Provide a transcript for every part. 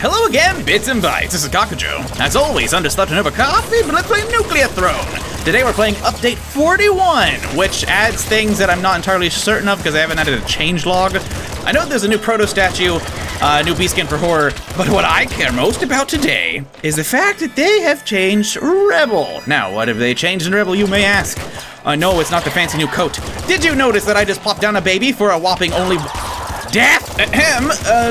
Hello again, Bits and Bytes. This is Kakujo. As always, underslept and over coffee, but let's play Nuclear Throne. Today we're playing Update 41, which adds things that I'm not entirely certain of because I haven't added a changelog. I know there's a new proto statue, new beast skin for horror, but what I care most about today is the fact that they have changed Rebel. Now, what have they changed in Rebel, you may ask? No, it's not the fancy new coat. Did you notice that I just popped down a baby for a whopping only... Death!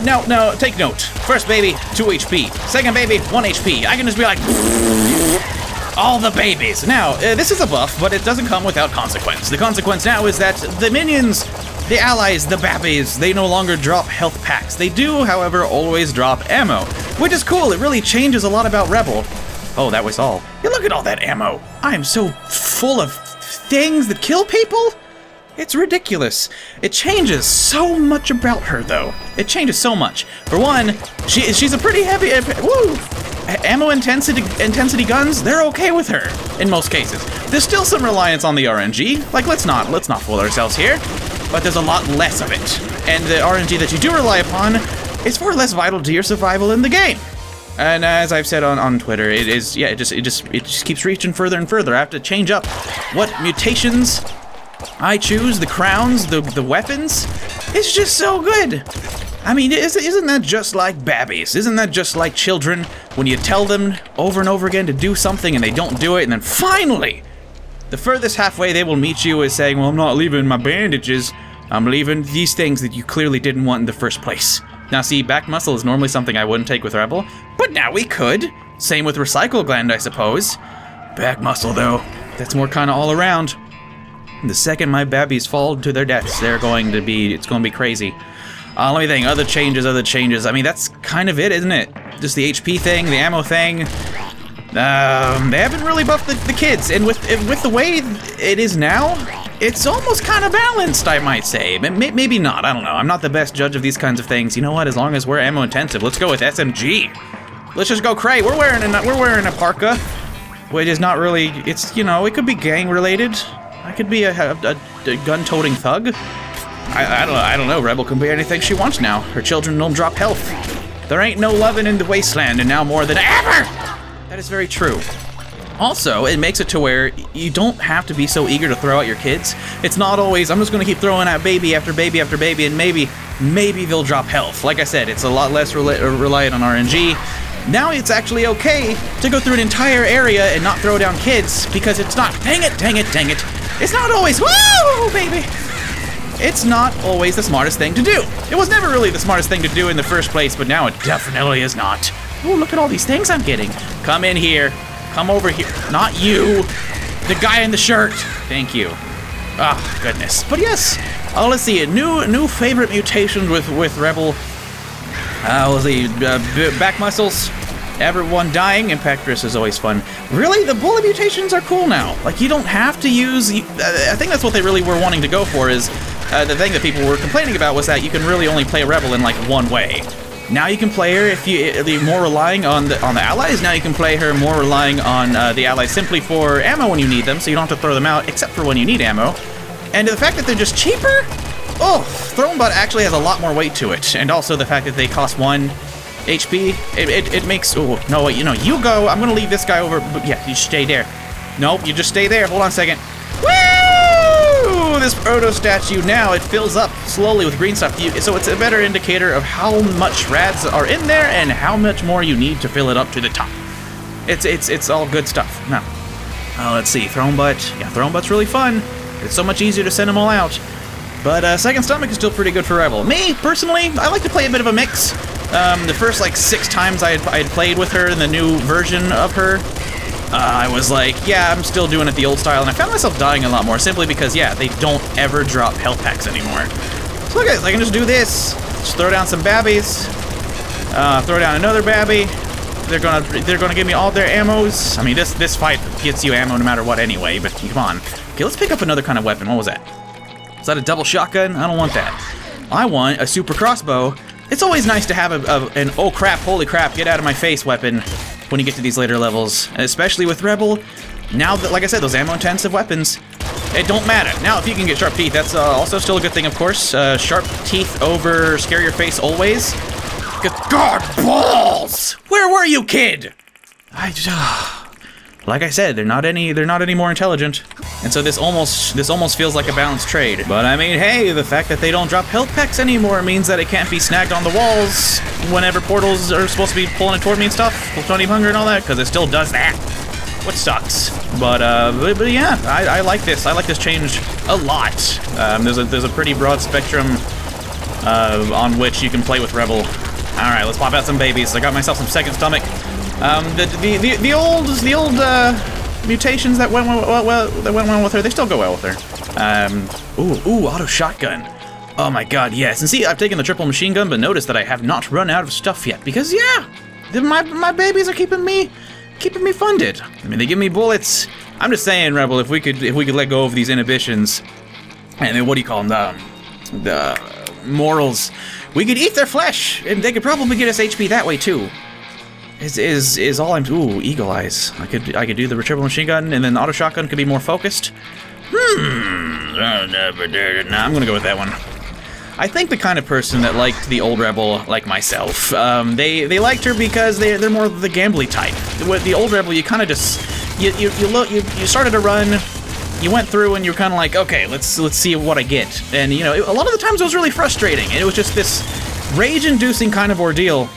No, take note. First baby, 2 HP. Second baby, 1 HP. I can just be like... all the babies. Now, this is a buff, but it doesn't come without consequence. The consequence now is that the minions, the allies, the babbies, they no longer drop health packs. They do, however, always drop ammo, which is cool. It really changes a lot about Rebel. Oh, that was all. Yeah, look at all that ammo. I am so full of things that kill people. It's ridiculous. It changes so much about her, though. It changes so much. For one, she's a pretty heavy... Woo! Ammo intensity guns, they're okay with her, in most cases. There's still some reliance on the RNG. Like, let's not fool ourselves here. But there's a lot less of it. And the RNG that you do rely upon is far less vital to your survival in the game. And as I've said on Twitter, it just keeps reaching further and further. I have to change up what mutations I choose, the crowns, the weapons. It's just so good. I mean, isn't that just like babbies? Isn't that just like children when you tell them over and over again to do something and they don't do it, and then finally, the furthest halfway they will meet you is saying, well, I'm not leaving my bandages. I'm leaving these things that you clearly didn't want in the first place. Now see, back muscle is normally something I wouldn't take with Rebel, but now we could. Same with recycle gland, I suppose. Back muscle, though, that's more kind of all around. The second my babbies fall to their deaths, it's going to be crazy. Let me think, other changes. I mean, that's kind of it, isn't it? Just the HP thing, the ammo thing. They haven't really buffed the kids, and with the way it is now, it's almost kind of balanced, I might say. Maybe not, I don't know. I'm not the best judge of these kinds of things. You know what, as long as we're ammo intensive, let's go with SMG. Let's just go cray. We're wearing a parka, which is not really, it's, you know, it could be gang related. I could be a gun-toting thug. I don't know. Rebel can be anything she wants now. Her children don't drop health. There ain't no loving in the wasteland, and now more than ever! That is very true. Also, it makes it to where you don't have to be so eager to throw out your kids. It's not always, I'm just gonna keep throwing out baby after baby after baby, and maybe they'll drop health. Like I said, it's a lot less reliant on RNG. Now it's actually okay to go through an entire area and not throw down kids, because it's not, dang it. It's not always, woo, baby! It's not always the smartest thing to do. It was never really the smartest thing to do in the first place, but now it definitely is not. Oh, look at all these things I'm getting. Come in here. Come over here. Not you. The guy in the shirt. Thank you. Ah, goodness. But yes, let's see. New favorite mutations with Rebel. Let's see. Back muscles. Everyone dying. Impactress is always fun. Really, the bullet mutations are cool now. Like, you don't have to use... I think that's what they really were wanting to go for, is... the thing that people were complaining about was that you can really only play Rebel in, like, one way. Now you can play her if you're more relying on the allies. Now you can play her more relying on the allies simply for ammo when you need them, so you don't have to throw them out, except for when you need ammo. And the fact that they're just cheaper? Oh, Throne Butt actually has a lot more weight to it. And also the fact that they cost 1 HP, it makes... Oh, no, wait, you go. I'm gonna leave this guy over. But yeah, you stay there. Nope, you just stay there. Hold on a second. Woo! This proto statue now, it fills up slowly with green stuff. So it's a better indicator of how much rads are in there and how much more you need to fill it up to the top. It's all good stuff. Now, let's see. Throne Butt. Yeah, Throne Butt's really fun. It's so much easier to send them all out. But Second Stomach is still pretty good for Rebel. Me, personally, I like to play a bit of a mix. The first, like, 6 times I had played with her in the new version of her, I was like, yeah, I'm still doing it the old style, and I found myself dying a lot more, simply because, yeah, they don't ever drop health packs anymore. So look at this, I can just do this. Just throw down some babbies. Throw down another babby. They're gonna give me all their ammos. I mean, this fight gets you ammo no matter what anyway, but come on. Okay, let's pick up another kind of weapon. What was that? Is that a double shotgun? I don't want that. I want a super crossbow. It's always nice to have an oh crap, holy crap, get out of my face weapon when you get to these later levels, and especially with Rebel. Now that, like I said, those ammo-intensive weapons, it don't matter. Now, if you can get sharp teeth, that's also still a good thing, of course. Sharp teeth over scare your face always. God, balls! Where were you, kid? Like I said, they're not any more intelligent. And so this almost feels like a balanced trade. But I mean, hey, the fact that they don't drop health packs anymore means that it can't be snagged on the walls whenever portals are supposed to be pulling it toward me and stuff, Plutonium hunger and all that, because it still does that. Which sucks. But yeah, I like this. I like this change a lot. There's a pretty broad spectrum on which you can play with Rebel. All right, let's pop out some babies. I got myself some second stomach. The old mutations that went well with her, they still go well with her. Ooh, auto shotgun. Oh my god, yes. And see, I've taken the triple machine gun, but notice that I have not run out of stuff yet because yeah, my babies are keeping me funded. I mean, they give me bullets. I'm just saying, Rebel, if we could let go of these inhibitions, and then what do you call them? The morals. We could eat their flesh, and they could probably get us HP that way too. Is all I'm. Ooh, eagle eyes. I could do the triple machine gun, and then the auto shotgun could be more focused. Nah, I'm gonna go with that one. I think the kind of person that liked the old Rebel, like myself, they liked her because they're more the gambly type. With the old Rebel, you kind of just you started a run, you went through, and you're kind of like, okay, let's see what I get. And you know, a lot of the times it was really frustrating. It was just this rage-inducing kind of ordeal.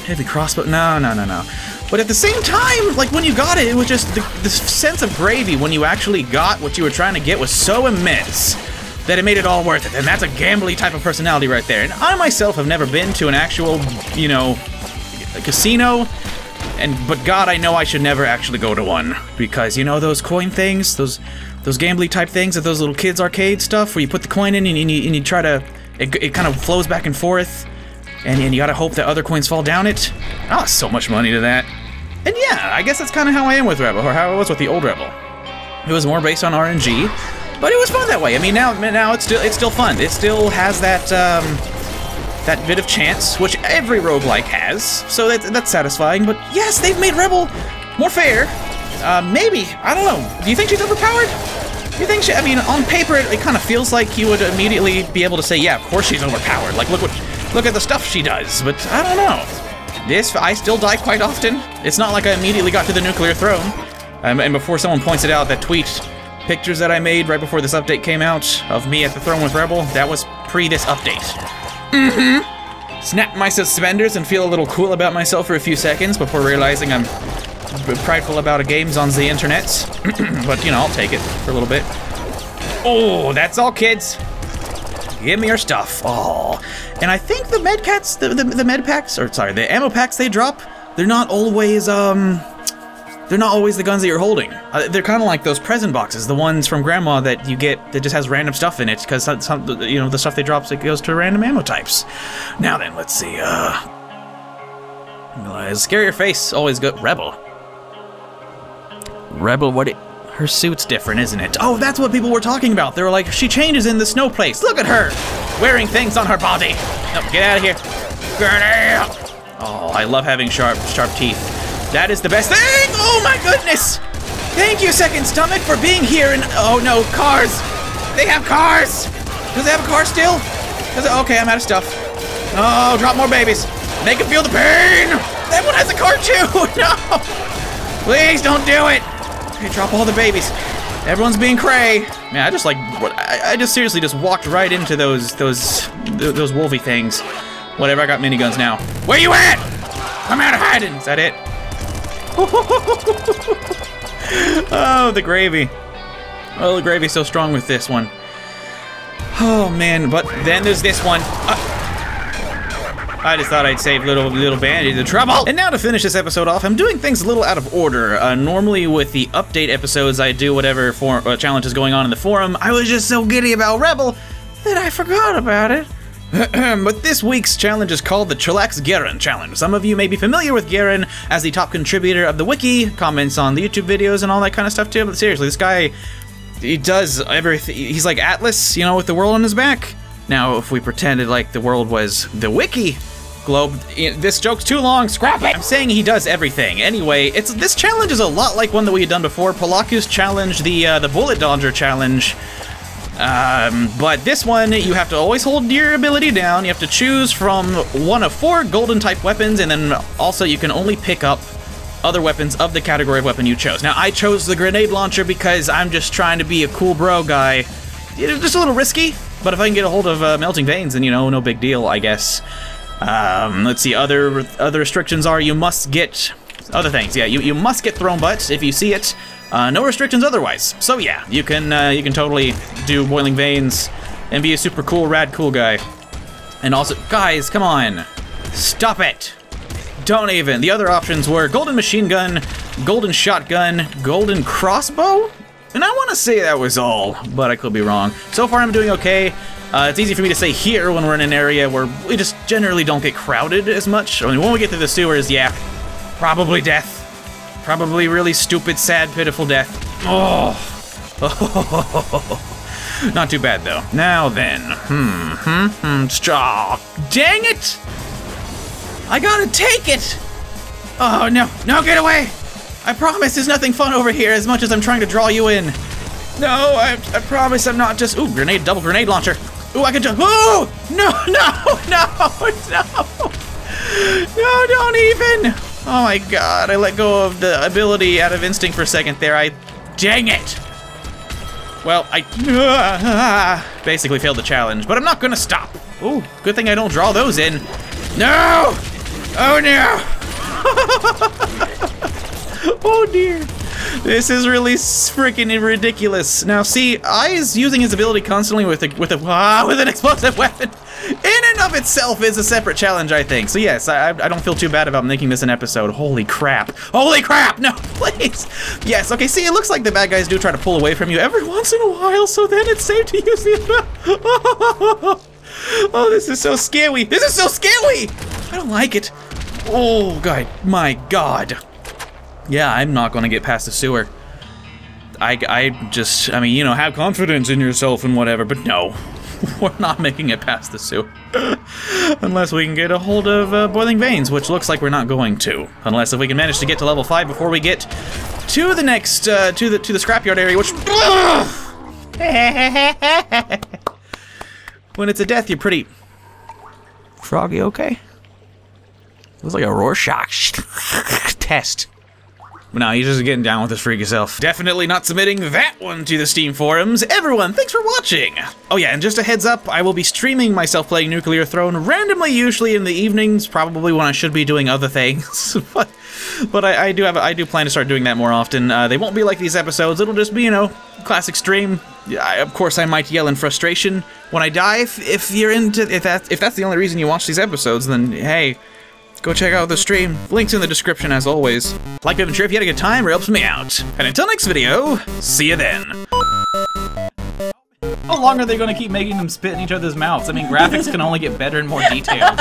Heavy crossbow, no. But at the same time, like when you got it, it was just the sense of gravy when you actually got what you were trying to get was so immense that it made it all worth it. And that's a gambly type of personality right there. And I myself have never been to an actual, you know, a casino. But God, I know I should never actually go to one because you know those coin things, those gambly type things at those little kids arcade stuff where you put the coin in and you try to, it kind of flows back and forth. And you gotta hope that other coins fall down it. Oh, so much money to that. And yeah, I guess that's kind of how I am with Rebel, or how I was with the old Rebel. It was more based on RNG, but it was fun that way. I mean, now it's still fun. It still has that that bit of chance, which every roguelike has. So that's satisfying. But yes, they've made Rebel more fair. Maybe, I don't know. Do you think she's overpowered? Do you think she? I mean, on paper, it kind of feels like you would immediately be able to say, yeah, of course she's overpowered. Like, look at the stuff she does, but I don't know. I still die quite often. It's not like I immediately got to the nuclear throne. And before someone points it out, that tweet pictures that I made right before this update came out of me at the throne with Rebel, that was pre this update. Snap my suspenders and feel a little cool about myself for a few seconds before realizing I'm prideful about games on the internets. But, you know, I'll take it for a little bit. Oh, that's all, kids. Give me your stuff. Oh, and I think the med cats, the med packs, or sorry, the ammo packs they drop, they're not always the guns that you're holding. They're kind of like those present boxes, the ones from Grandma that you get that just has random stuff in it, because you know the stuff they drop it goes to random ammo types. Now then, let's see. Scare your face, always good. Rebel, what it? Her suit's different, isn't it? Oh, that's what people were talking about. They were like, she changes in the snow place. Look at her, wearing things on her body. No, get out of here. Get out. Oh, I love having sharp teeth. That is the best thing. Oh my goodness. Thank you, Second Stomach, for being here. And oh no, cars. They have cars. Does they have a car still? Okay, I'm out of stuff. Oh, drop more babies. Make them feel the pain. That one has a car too. No. Please don't do it. Okay, drop all the babies. Everyone's being cray. Man, I just seriously just walked right into those wolvy things. Whatever, I got miniguns now. Where you at? I'm out of hiding. Is that it? Oh, the gravy. Oh, the gravy's so strong with this one. Oh man, but then there's this one. I just thought I'd save little Bandit the trouble. And now to finish this episode off, I'm doing things a little out of order. Normally with the update episodes, I do whatever challenge is going on in the forum. I was just so giddy about Rebel that I forgot about it. But this week's challenge is called the Chillax Gieron challenge. Some of you may be familiar with Gieron as the top contributor of the wiki, comments on the YouTube videos and all that kind of stuff too, but seriously, this guy, he does everything. He's like Atlas, you know, with the world on his back. Now, if we pretended like the world was the wiki globe, this joke's too long, scrap it! I'm saying he does everything. Anyway, this challenge is a lot like one that we had done before. Polaku's challenge, the bullet dodger challenge. But this one, you have to always hold your ability down. You have to choose from one of 4 golden type weapons, and then also you can only pick up other weapons of the category of weapon you chose. Now, I chose the grenade launcher because I'm just trying to be a cool bro guy. Just a little risky, but if I can get a hold of melting veins, then, you know, no big deal, I guess. Let's see, other restrictions are you must get other things. Yeah, you must get thrown butts if you see it. No restrictions otherwise. So yeah, you can totally do boiling veins and be a super cool, rad, cool guy. And also, guys, come on, stop it. Don't even. The other options were golden machine gun, golden shotgun, golden crossbow, and I want to say that was all, but I could be wrong. So far, I'm doing okay. It's easy for me to say here when we're in an area where we just generally don't get crowded as much. I mean, when we get to the sewers, yeah, probably death. Probably really stupid, sad, pitiful death. Oh. Not too bad, though. Now then. Dang it! I gotta take it! Oh, no. No, get away! I promise there's nothing fun over here as much as I'm trying to draw you in. No, I promise I'm not just... Ooh, grenade, double grenade launcher. Ooh, I can jump. Ooh! No, no, no, no! No, don't even! Oh my god, I let go of the ability out of instinct for a second there. Dang it! Well, I basically failed the challenge, but I'm not gonna stop. Ooh, good thing I don't draw those in. No! Oh no! Oh dear. This is really freaking ridiculous. Now see, Ai's using his ability constantly with an explosive weapon in and of itself is a separate challenge, I think. So yes, I don't feel too bad about making this an episode. Holy crap. Holy crap! No, please! Yes, okay, see, it looks like the bad guys do try to pull away from you every once in a while, so then it's safe to use the... Oh, this is so scary. This is so scary! I don't like it. Oh, God, my God. Yeah, I'm not gonna get past the sewer. I mean, you know, have confidence in yourself and whatever, but no. We're not making it past the sewer. Unless we can get a hold of boiling veins, which looks like we're not going to. Unless if we can manage to get to level 5 before we get to the next, to the scrapyard area, which... When it's a death, you're pretty... Froggy, okay? It was like a Rorschach test. But no, he's just getting down with his freaky self. Definitely not submitting that one to the Steam forums. Everyone, thanks for watching! Oh yeah, and just a heads up, I will be streaming myself playing Nuclear Throne randomly, usually in the evenings, probably when I should be doing other things. but I do plan to start doing that more often. They won't be like these episodes, it'll just be, you know, classic stream. Of course, I might yell in frustration when I die. If that's the only reason you watch these episodes, then hey, go check out the stream. Links in the description as always. Like, Bib, and share if you had a good time, it helps me out. And until next video, see you then. How long are they going to keep making them spit in each other's mouths? I mean, graphics can only get better and more detailed.